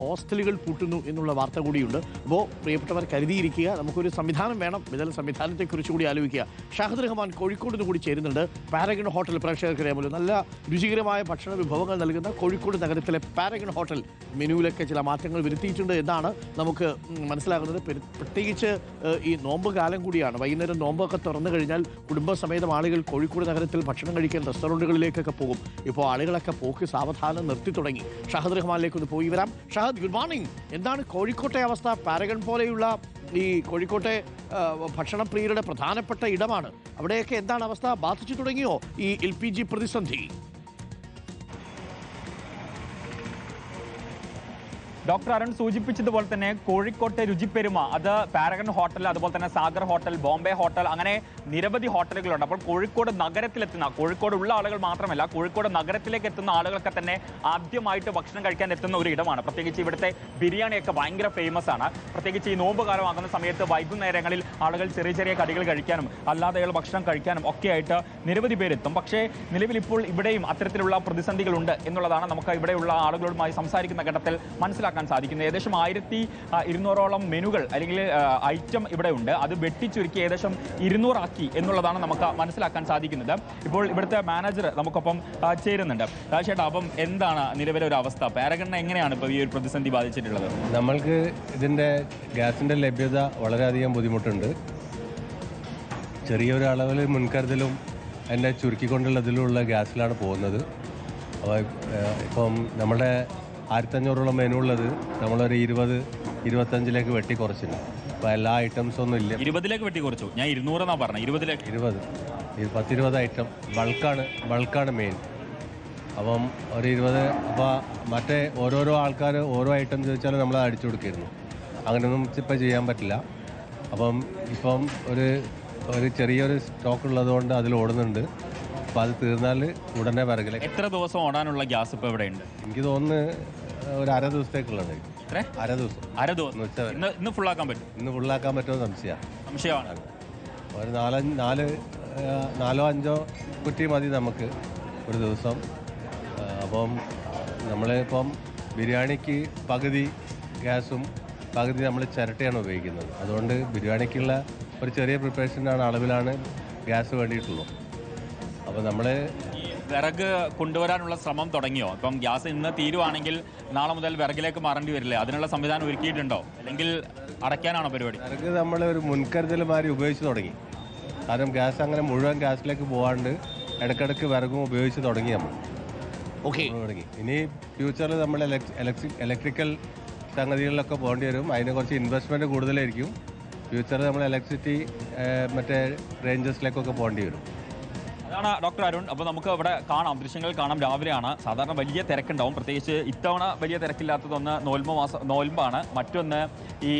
ഹോസ്റ്റലുകൾ പൂട്ടുന്നു എന്നുള്ള വാർത്ത കൂടിയുണ്ട്. അപ്പോൾ പ്രിയപ്പെട്ടവർ കരുതിയിരിക്കുക, നമുക്കൊരു സംവിധാനം വേണം. ഇതിൽ സംവിധാനത്തെക്കുറിച്ച് കൂടി ആലോചിക്കുക. ഷാഹിദ് റഹ്മാൻ കോഴിക്കോട് നിന്ന് കൂടി ചേരുന്നുണ്ട്. പാരഗൺ ഹോട്ടൽ പ്രേക്ഷകർക്ക് അറിയാമല്ലോ, നല്ല രുചികരമായ ഭക്ഷണ വിഭവങ്ങൾ നൽകുന്ന കോഴിക്കോട് നഗരത്തിലെ പാരഗൺ ഹോട്ടൽ മെനുവിലൊക്കെ ചില മാറ്റങ്ങൾ വരുത്തിയിട്ടുണ്ട് എന്നാണ് നമുക്ക് മനസ്സിലാകുന്നത്. പ്രത്യേകിച്ച് ഈ നോമ്പ് കാലം കൂടിയാണ്. വൈകുന്നേരം നോമ്പൊക്കെ തുറന്നു കഴിഞ്ഞാൽ കുടുംബസമേതം ആളുകൾ കോഴിക്കോട് നഗരത്തിൽ ഭക്ഷണം കഴിക്കാൻ റെസ്റ്റോറൻറ്റുകളിലേക്കൊക്കെ പോകും. ഇപ്പോൾ ആളുകളൊക്കെ പോക്ക് സാവധാനം നിർത്തി തുടങ്ങി. ഷാഹിദ് റഹ്മാനിലേക്ക് ഒന്ന് പോയി വരാം. Shahid, good morning. എന്താണ് കോഴിക്കോട്ടെ അവസ്ഥ? പാരഗൺ പോലെയുള്ള ഈ കോഴിക്കോട്ടെ ഭക്ഷണപ്രിയരുടെ പ്രധാനപ്പെട്ട ഇടമാണ്. അവിടെയൊക്കെ എന്താണ് അവസ്ഥ? ബാധിച്ചു തുടങ്ങിയോ ഈ LPG പ്രതിസന്ധി? ഡോക്ടർ അരുൺ സൂചിപ്പിച്ചതുപോലെ തന്നെ കോഴിക്കോട്ടെ രുചിപ്പെരുമ അത് പാരഗൺ ഹോട്ടൽ, അതുപോലെ തന്നെ സാഗർ ഹോട്ടൽ, ബോംബെ ഹോട്ടൽ, അങ്ങനെ നിരവധി ഹോട്ടലുകളുണ്ട്. അപ്പോൾ കോഴിക്കോട് നഗരത്തിലെത്തുന്ന, കോഴിക്കോട് ഉള്ള ആളുകൾ മാത്രമല്ല, കോഴിക്കോട് നഗരത്തിലേക്ക് എത്തുന്ന ആളുകളൊക്കെ തന്നെ ആദ്യമായിട്ട് ഭക്ഷണം കഴിക്കാൻ എത്തുന്ന ഒരു ഇടമാണ്. പ്രത്യേകിച്ച് ഇവിടുത്തെ ബിരിയാണിയൊക്കെ ഭയങ്കര ഫേമസ് ആണ്. പ്രത്യേകിച്ച് ഈ നോമ്പ് കാലമാകുന്ന സമയത്ത് വൈകുന്നേരങ്ങളിൽ ആളുകൾ ചെറിയ ചെറിയ കടികൾ കഴിക്കാനും അല്ലാതെയുള്ള ഭക്ഷണം കഴിക്കാനും ഒക്കെ ആയിട്ട് നിരവധി പേരെത്തും. പക്ഷേ നിലവിൽ ഇപ്പോൾ ഇവിടെയും അത്തരത്തിലുള്ള പ്രതിസന്ധികളുണ്ട് എന്നുള്ളതാണ് നമുക്ക് ഇവിടെയുള്ള ആളുകളുമായി സംസാരിക്കുന്ന ഘട്ടത്തിൽ മനസ്സിലാക്കാൻ സാധിക്കുന്നത്. ഏകദേശം 1200ഓളം മെനുകൾ അല്ലെങ്കിൽ ഐറ്റം ഇവിടെ ഉണ്ട്. അത് വെട്ടിച്ചുരുക്കി ഏകദേശം 200 ആക്കി എന്നുള്ളതാണ് നമുക്ക് മനസ്സിലാക്കാൻ സാധിക്കുന്നത്. ഇപ്പോൾ ഇവിടുത്തെ മാനേജർ നമുക്കൊപ്പം ചേരുന്നുണ്ട്. ചേട്ടാ, അപ്പം എന്താണ് നിലവിലെ ഒരു അവസ്ഥ? പാരഗണിനെ എങ്ങനെയാണ് ഇപ്പോൾ ഈ ഒരു പ്രതിസന്ധി ബാധിച്ചിട്ടുള്ളത്? നമ്മൾക്ക് ഇതിൻ്റെ ഗ്യാസിൻ്റെ ലഭ്യത വളരെയധികം ബുദ്ധിമുട്ടുണ്ട്. ചെറിയൊരു അളവിൽ മുൻകരുതലും അതിൻ്റെ ചുരുക്കിക്കൊണ്ടുള്ളതിലുള്ള ഗ്യാസിലാണ് പോകുന്നത്. അപ്പോൾ ഇപ്പം നമ്മുടെ 1500ഓളം മെനു ഉള്ളത് നമ്മളൊരു 20-25ലേക്ക് വെട്ടി കുറച്ചിട്ടുണ്ട്. അപ്പോൾ എല്ലാ ഐറ്റംസ് ഒന്നും ഇല്ല. 20ലേക്ക് വെട്ടി കുറച്ചു. ഞാൻ 200 എന്നാണ് പറഞ്ഞത്. 10-20 ഐറ്റം ബൾക്കാണ് മെയിൻ. അപ്പം ഒരു 20. അപ്പോൾ മറ്റേ ഓരോരോ ആൾക്കാർ ഓരോ ഐറ്റം ചോദിച്ചാൽ നമ്മൾ അടിച്ചു കൊടുക്കായിരുന്നു. അങ്ങനെയൊന്നും ഇപ്പം ചെയ്യാൻ പറ്റില്ല. ഇപ്പം ഒരു ചെറിയൊരു സ്റ്റോക്ക് ഉള്ളതുകൊണ്ട് അതിൽ ഓടുന്നുണ്ട്. അപ്പോൾ അത് തീർന്നാൽ ഉടനെ വിറകിലേക്ക്. എത്ര ദിവസം ഓടാനുള്ള ഗ്യാസ് ഇപ്പോൾ ഇവിടെ ഉണ്ട്? എനിക്ക് തോന്നുന്നു ഒരു അര ദിവസത്തേക്കുള്ളത്. അര ദിവസം ഇന്ന് ഫുള്ളാക്കാൻ പറ്റും. ഇന്ന് ഫുള്ളാക്കാൻ പറ്റുമോ സംശയമാണ്. ഒരു 4-5 കുറ്റി മതി നമുക്ക് ഒരു ദിവസം. അപ്പം നമ്മളിപ്പം ബിരിയാണിക്ക് പകുതി ഗ്യാസും പകുതി നമ്മൾ ചിരട്ടയാണ് ഉപയോഗിക്കുന്നത്. അതുകൊണ്ട് ബിരിയാണിക്കുള്ള ഒരു ചെറിയ പ്രിപ്പറേഷനാണ് അളവിലാണ് ഗ്യാസ് വേണ്ടിയിട്ടുള്ളൂ. അപ്പോൾ നമ്മൾ വിറക് കൊണ്ടുവരാനുള്ള ശ്രമം തുടങ്ങിയോ? ഇപ്പം ഗ്യാസ് ഇന്ന് തീരുവാണെങ്കിൽ നാളെ മുതൽ വിറകിലേക്ക് മാറേണ്ടി വരില്ലേ? അതിനുള്ള സംവിധാനം ഒരുക്കിയിട്ടുണ്ടോ? അല്ലെങ്കിൽ അടയ്ക്കാനാണോ പരിപാടി? വിറക് നമ്മൾ ഒരു മുൻകരുതൽ മാതിരി ഉപയോഗിച്ച് തുടങ്ങി. കാരണം ഗ്യാസ് അങ്ങനെ മുഴുവൻ ഗ്യാസിലേക്ക് പോകാണ്ട് ഇടയ്ക്കിടയ്ക്ക് വിറകും ഉപയോഗിച്ച് തുടങ്ങി നമ്മൾ. തുടങ്ങി. ഇനി ഫ്യൂച്ചറിൽ നമ്മൾ ഇലക്ട്രിക്കൽ സംഗതികളിലൊക്കെ പോകേണ്ടി വരും. അതിനെ കുറച്ച് ഇൻവെസ്റ്റ്മെൻറ്റ് കൂടുതലായിരിക്കും. ഫ്യൂച്ചറിൽ നമ്മൾ ഇലക്ട്രിസിറ്റി മറ്റേ റേഞ്ചസിലേക്കൊക്കെ പോകേണ്ടി വരും. അതാണ് ഡോക്ടർ അരുൺ. അപ്പോൾ നമുക്ക് ഇവിടെ കാണാം, ദൃശ്യങ്ങൾ കാണാം. രാവിലെയാണ്. സാധാരണ വലിയ തിരക്കുണ്ടാവും. പ്രത്യേകിച്ച് ഇത്തവണ വലിയ തിരക്കില്ലാത്തതൊന്ന് നോൽമ്പാണ്. മറ്റൊന്ന് ഈ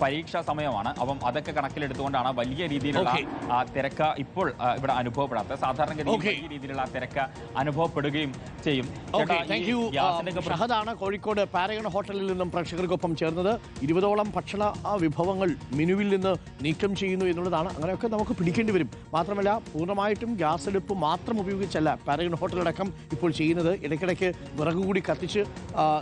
പരീക്ഷാ സമയമാണ്. അപ്പം അതൊക്കെ കണക്കിലെടുത്തുകൊണ്ടാണ് വലിയ രീതിയിലുള്ള തിരക്ക് ഇപ്പോൾ ഇവിടെ അനുഭവപ്പെടാത്തത്. സാധാരണഗതിയിൽ വലിയ രീതിയിലുള്ള തിരക്ക് അനുഭവപ്പെടുകയും ചെയ്യും. ഷഹദാണ് കോഴിക്കോട് പാരഗൺ ഹോട്ടലിൽ നിന്നും പ്രേക്ഷകർക്കൊപ്പം ചേർന്നത്. 20ഓളം ഭക്ഷണ വിഭവങ്ങൾ മെനുവിൽ നിന്ന് നീക്കം ചെയ്യുന്നു എന്നുള്ളതാണ്. അങ്ങനെയൊക്കെ നമുക്ക് പിടിക്കേണ്ടി വരും. മാത്രമല്ല, പൂർണ്ണമായിട്ടും ഗ്യാസ് അടുപ്പ് മാത്രം ഉപയോഗിച്ചല്ല പാരഗൺ ഹോട്ടലടക്കം ഇപ്പോൾ ചെയ്യുന്നത്. ഇടയ്ക്കിടയ്ക്ക് വിറക് കൂടി കത്തിച്ച്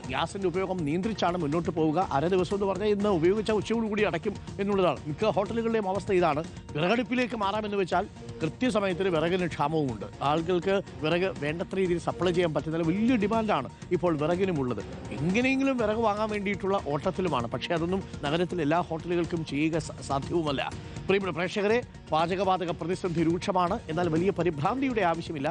ഗ്യാസിൻ്റെ ഉപയോഗം നിയന്ത്രിച്ചാണ് മുന്നോട്ട് പോവുക. അര ദിവസം എന്ന് പറഞ്ഞാൽ ഇന്ന് ഉപയോഗിച്ച ഉച്ചയോടുകൂടി അടയ്ക്കും എന്നുള്ളതാണ്. മിക്ക ഹോട്ടലുകളുടെയും അവസ്ഥ ഇതാണ്. വിറകടുപ്പിലേക്ക് മാറാമെന്ന് വെച്ചാൽ കൃത്യസമയത്തിന് വിറകിന് ക്ഷാമവുമുണ്ട്. ആളുകൾക്ക് വിറക് വേണ്ടത്ര രീതിയിൽ സപ്ലൈ ചെയ്യാൻ പറ്റുന്നില്ല. വലിയ ഡിമാൻഡാണ് ഇപ്പോൾ വിറകിനുമുള്ളത്. എങ്ങനെയെങ്കിലും വിറക് വാങ്ങാൻ വേണ്ടിയിട്ടുള്ള ഓട്ടത്തിലുമാണ്. പക്ഷേ അതൊന്നും നഗരത്തിലെ എല്ലാ ഹോട്ടലുകൾക്കും ചെയ്യുക സാധ്യവുമല്ല. പ്രിയപ്പെട്ട പ്രേക്ഷകരെ, പാചകവാതക പ്രതിസന്ധി രൂക്ഷമാണ്. എന്നാൽ വലിയ പരിഭ്രാന്തിയുടെ ആവശ്യമില്ല.